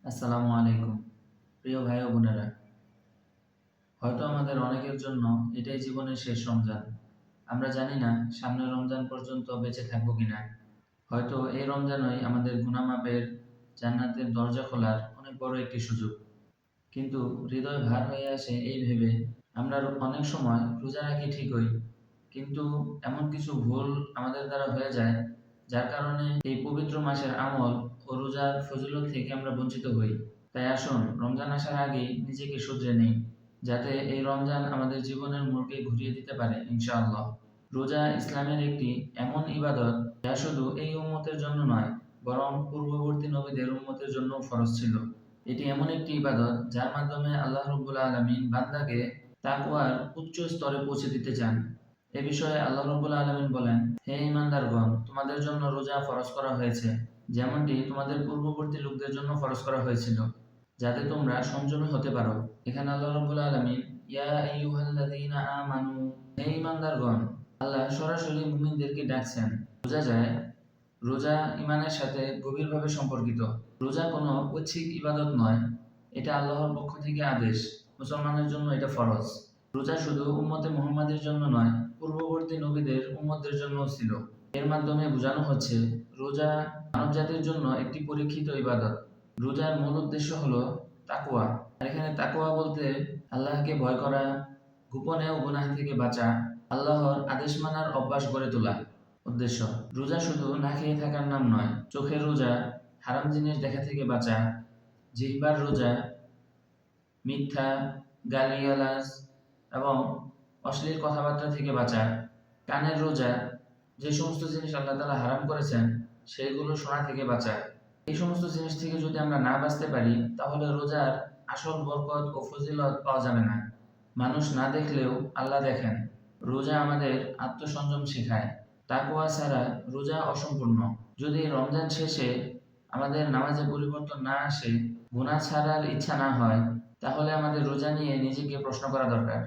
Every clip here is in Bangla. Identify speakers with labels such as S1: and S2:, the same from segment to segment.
S1: আসসালামু আলাইকুম। প্রিয় ভাই ও বোনেরা, হয়তো আমাদের অনেকের জন্য এটাই জীবনের শেষ রমজান। আমরা জানি না সামনের রমজান পর্যন্ত বেঁচে থাকবো কিনা। হয়তো এই রমজানই আমাদের গুনাহ মাপের, জান্নাতের দরজা খোলার অনেক বড় একটি সুযোগ। কিন্তু হৃদয় ভার হয়ে আসে এই ভেবে আমরা অনেক সময় রোজা রাখি ঠিকই, কিন্তু এমন কিছু ভুল আমাদের দ্বারা হয়ে যায় যার কারণে এই পবিত্র মাসের আমল ও রোজার ফজিলত থেকে আমরা বঞ্চিত হই। তাই আসুন রমজান আসার আগেই নিজেকে শুধরে নেই, যাতে এই রমজান আমাদের জীবনের মোড়কে ঘুরিয়ে দিতে পারে ইনশাআল্লাহ। রোজা ইসলামের একটি এমন ইবাদত যা শুধু এই উম্মতের জন্য নয়, বরং পূর্ববর্তী নবীদের উম্মতের জন্য ফরজ ছিল। এটি এমন একটি ইবাদত যার মাধ্যমে আল্লাহ রাব্বুল আলামিন বান্দাকে তাকওয়ার উচ্চ স্তরে পৌঁছে দিতে চান। এ বিষয়ে আল্লাহ রাব্বুল আলামিন বলেন, হে ঈমানদারগণ, তোমাদের জন্য রোজা ফরজ করা হয়েছে, যেমনটি তোমাদের পূর্ববর্তী লোকদের জন্য ফরজ করা হয়েছিল, যাতে তোমরা সংযমী হতে পারো। এখানে আল্লাহ রাব্বুল আলামিন ইয়া আইয়ুহাল্লাযীনা আমানু, হে ঈমানদারগণ, আল্লাহ সরাসরি মুমিনদেরকে ডাকছেন। বোঝা যায় রোজা ঈমানের সাথে গভীরভাবে সম্পর্কিত। রোজা কোনো ঐচ্ছিক ইবাদত নয়, এটা আল্লাহর পক্ষ থেকে আদেশ। মুসলমানের জন্য এটা ফরজ। রোজা শুধু উম্মতে মুহাম্মাদের জন্য নয়, পূর্ববর্তী নবীদের উম্মতদের জন্যও ছিল। এর মাধ্যমে বোঝানো হচ্ছে রোজা মানবজাতির জন্য একটি পরীক্ষিত ইবাদত। রোজার মূল উদ্দেশ্য হলো তাকওয়া। আর এখানে তাকওয়া বলতে আল্লাহকে ভয় করা, গোপনে ও গুনাহ থেকে বাঁচা, আল্লাহর আদেশ মানার অভ্যাস গড়ে তোলা উদ্দেশ্য। রোজা শুধু না খেয়ে থাকার নাম নয়। চোখের রোজা, হারাম জিনিস দেখা থেকে বাঁচা; জিহ্বার রোজা, মিথ্যা, গালিগালাজ এবং অশ্লীল কথাবার্তা থেকে বাঁচা; কানের রোজা, যে সমস্ত জিনিস আল্লাহ তাআলা হারাম করেছেন সেগুলো শোনা থেকে বাঁচা। এই সমস্ত জিনিস থেকে যদি আমরা না বাঁচতে পারি, তাহলে রোজার আসল বরকত ও ফজিলত পাওয়া যাবে না। মানুষ না দেখলেও আল্লাহ দেখেন। রোজা আমাদের আত্মসংযম শেখায়। তাকওয়া ছাড়া রোজা অসম্পূর্ণ। যদি রমজান শেষে আমাদের নামাজে পরিবর্তন না আসে, গুনাহ ছাড়ার ইচ্ছা না হয়, তাহলে আমাদের রোজা নিয়ে নিজেকে প্রশ্ন করা দরকার।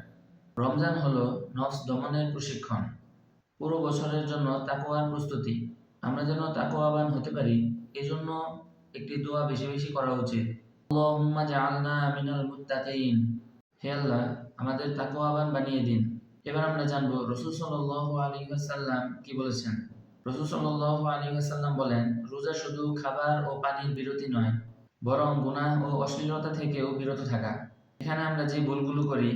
S1: রমজান হলো নফস দমনের প্রশিক্ষণ, পুরো বছরের জন্য তাকওয়ার প্রস্তুতি। আমরা যেন তাকওয়াবান হতে পারি, এজন্য একটি দোয়া বেশি বেশি করা উচিত। আল্লাহুম্মা জাআলনা মিনাল মুত্তাকিন। হে আল্লাহ, আমাদের তাকওয়াবান বানিয়ে দিন। এবার আমরা জানবো রাসূল সাল্লাল্লাহু আলাইহি ওয়াসাল্লাম কি বলেছেন। রাসূল সাল্লাল্লাহু আলাইহি ওয়াসাল্লাম বলেন, রোজা শুধু খাবার ও পানির বিরতি নয়, বরং গুনাহ ও অশ্লীলতা থেকেও বিরত থাকা। এখানে আমরা যে ভুলগুলো করি,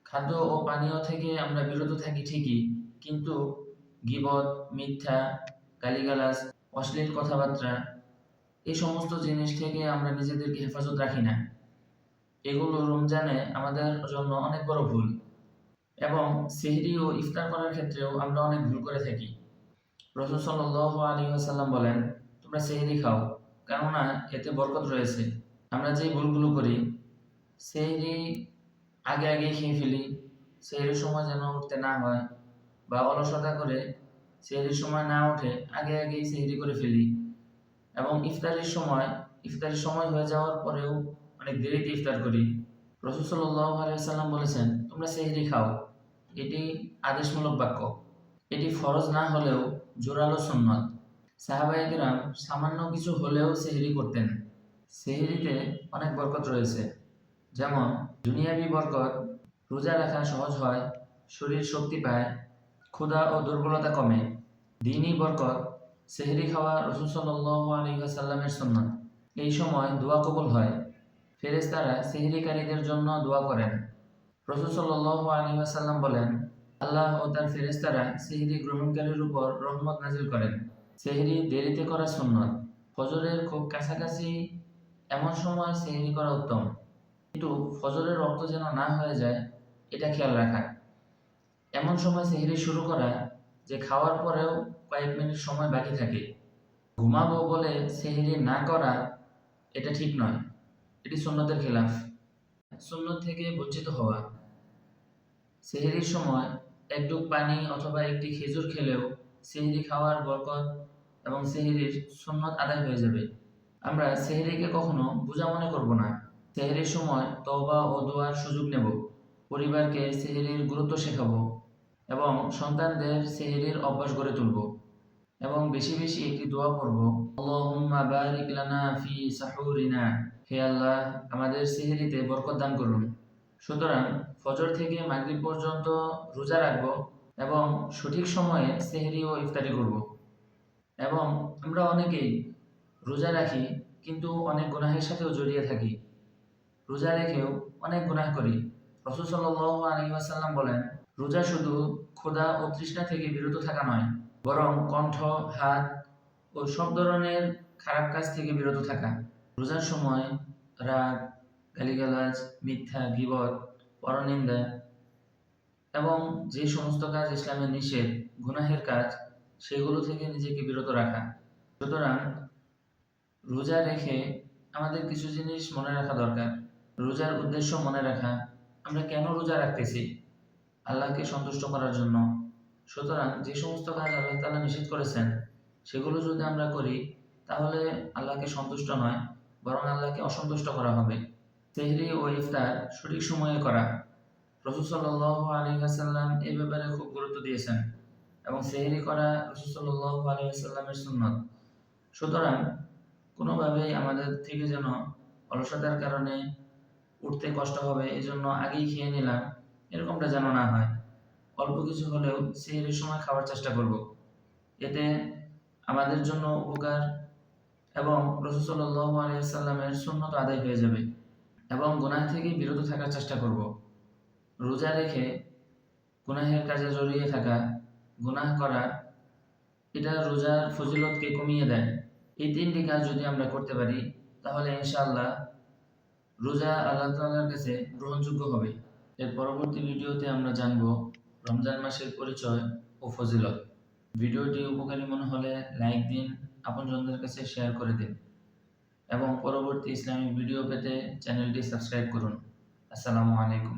S1: খাদ্য ও পানীয় থেকে আমরা বিরত থাকি ঠিকই, কিন্তু গীবত, মিথ্যা, গালিগালাজ, অশ্লীল কথাবার্তা, এই সমস্ত জিনিস থেকে আমরা নিজেদেরকে হেফাজত রাখি না। এগুলো রমজানে আমাদের জন্য অনেক বড় ভুল। এবং সেহরি ও ইফতার করার ক্ষেত্রেও আমরা অনেক ভুল করে থাকি। রাসূল সাল্লাল্লাহু আলাইহি ওয়াসাল্লাম বলেন, তোমরা সেহরি খাও, কেননা এতে বরকত রয়েছে। আমরা যে ভুলগুলো করি, সেহরি আগে আগে খেয়ে ফেলি, সেহরির সময় যেন উঠতে না হয়, বা অলসতা করে সেহরির সময় না উঠে আগে আগেই সেহরি করে ফেলি, এবং ইফতারের সময় হয়ে যাওয়ার পরেও অনেক দেরিতে ইফতার করি। রাসূল সাল্লাল্লাহু আলাইহি ওয়াসাল্লাম বলেছেন, তোমরা সেহরি খাও। এটি আদেশমূলক বাক্য। এটি ফরজ না হলেও জোরালো সুন্নত। সাহাবায়ে কেরাম সামান্য কিছু হলেও সেহরি করতেন। সেহরিতে অনেক বরকত রয়েছে, যেমন দুনিয়াবি বরকত, রোজা রাখা সহজ হয়, শরীর শক্তি পায়, ক্ষুধা ও দুর্বলতা কমে। দ্বীনি বরকত, সেহরি খাওয়া রাসূল সাল্লাল্লাহু আলাইহি ওয়াসাল্লামের সুন্নাত। এই সময় দোয়া কবুল হয়। ফেরেশতারা সেহরিকারীদের জন্য দোয়া করেন। রাসূল সাল্লাল্লাহু আলাইহি ওয়াসাল্লাম বলেন, আল্লাহ ও তার ফেরেশতারা সেহরি গ্রহণকারীর উপর রহমত নাজিল করেন। সেহরি দেরিতে করা সুন্নত। ফজরের খুব কাছাকাছি এমন সময় সেহরি করা উত্তম, কিন্তু ফজরের রক্ত যেন না হয়ে যায়, এটা খেয়াল রাখা। এমন সময় সেহরি শুরু করা যে খাওয়ার পরেও কয়েক মিনিট সময় বাকি থাকে। ঘুমাবো বলে সেহরি না করা, এটা ঠিক নয়। এটি সুন্নতের খেলাফ। সুন্নত থেকে বঞ্চিত হওয়া, সেহরির সময় এক ডুব পানি অথবা একটি খেজুর খেলেও সেহরি খাওয়ার বরকত এবং সেহরির সুন্নত আদায় হয়ে যাবে। আমরা সেহরিকে কখনো বোঝা মনে করব না। সেহরির সময় তওবা ও দোয়ার সুযোগ নেব, পরিবারকে সেহরির গুরুত্ব শেখাবো এবং সন্তানদের সেহরির অভ্যাস গড়ে তুলব। এবং বেশি বেশি একটি দোয়া করব, আল্লাহুম্মা বারিক লানা ফি সাহুরিনা, হে আল্লাহ আমাদের সেহরিতে বরকত দান করুন। সুতরাং ফজর থেকে মাগরিব পর্যন্ত রোজা রাখব এবং সঠিক সময়ে সেহরি ও ইফতারি করব। এবং আমরা অনেকেই রোজা রাখি কিন্তু অনেক গুনাহের সাথেও জড়িয়ে থাকি, রোজা রেখেও অনেক গুনাহ করি। রাসূল সাল্লাল্লাহু আলাইহি ওয়াসাল্লাম বলেন, রোজা শুধু ক্ষুধা ও তৃষ্ণা থেকে বিরত থাকা নয়, বরং কণ্ঠ, হাত ও সব ধরনের খারাপ কাজ থেকে বিরত থাকা। রোজার সময় রাগ, গালিগালাজ, মিথ্যা, গীবত, পরনিন্দা এবং যে সমস্ত কাজ ইসলামে নিষেধ, গুনাহের কাজ, সেগুলো থেকে নিজেকে বিরত রাখা। সুতরাং রোজা রেখে আমাদের কিছু জিনিস মনে রাখা দরকার। রোজার উদ্দেশ্য মনে রাখা, আমরা কেন রোজা রাখতেছি? আল্লাহকে সন্তুষ্ট করার জন্য। সুতরাং যে সমস্ত কাজ আল্লাহ তাআলা নিষেধ করেছেন সেগুলো যদি আমরা করি তাহলে আল্লাহকে সন্তুষ্ট নয়, বরং আল্লাহকে অসন্তুষ্ট করা হবে। সেহরি ও ইফতার সঠিক সময়ে করা, রাসূল সাল্লাল্লাহু আলাইহি ওয়াসাল্লাম এই ব্যাপারে খুব গুরুত্ব দিয়েছেন এবং সেহরি করা রাসূল সাল্লাল্লাহু আলাইহি ওয়াসাল্লামের সুন্নত। সুতরাং কোনোভাবেই আমাদের থেকে যেন অলসতার কারণে উঠতে কষ্ট হবে এজন্য আগেই খেয়ে নিলাম, এরকমটা যেন না হয়। অল্প কিছু হলেও সেহরির সময় খাওয়ার চেষ্টা করব। এতে আমাদের জন্য উপকার এবং রাসূল সাল্লাল্লাহু আলাইহি ওয়াসাল্লামের সুন্নত আদায় হয়ে যাবে এবং গুনাহ থেকে বিরত থাকার চেষ্টা করব। রোজা রেখে গুনাহের কাজে জড়িয়ে থাকা, গুনাহ করা, এটা রোজার ফজিলতকে কমিয়ে দেয়। এই তিনটি কাজ যদি আমরা করতে পারি তাহলে ইনশাআল্লাহ রোজা আল্লাহ তাআলার কাছে গ্রহণযোগ্য হবে। এর পরবর্তী ভিডিওতে আমরা জানব রমজান মাসের পরিচয় ও ফজিলত। ভিডিওটি উপকারী মনে হলে লাইক দিন, আপনজনদের কাছে শেয়ার করে দিন এবং পরবর্তী ইসলামিক ভিডিও পেতে চ্যানেলটি সাবস্ক্রাইব করুন। আসসালামু আলাইকুম।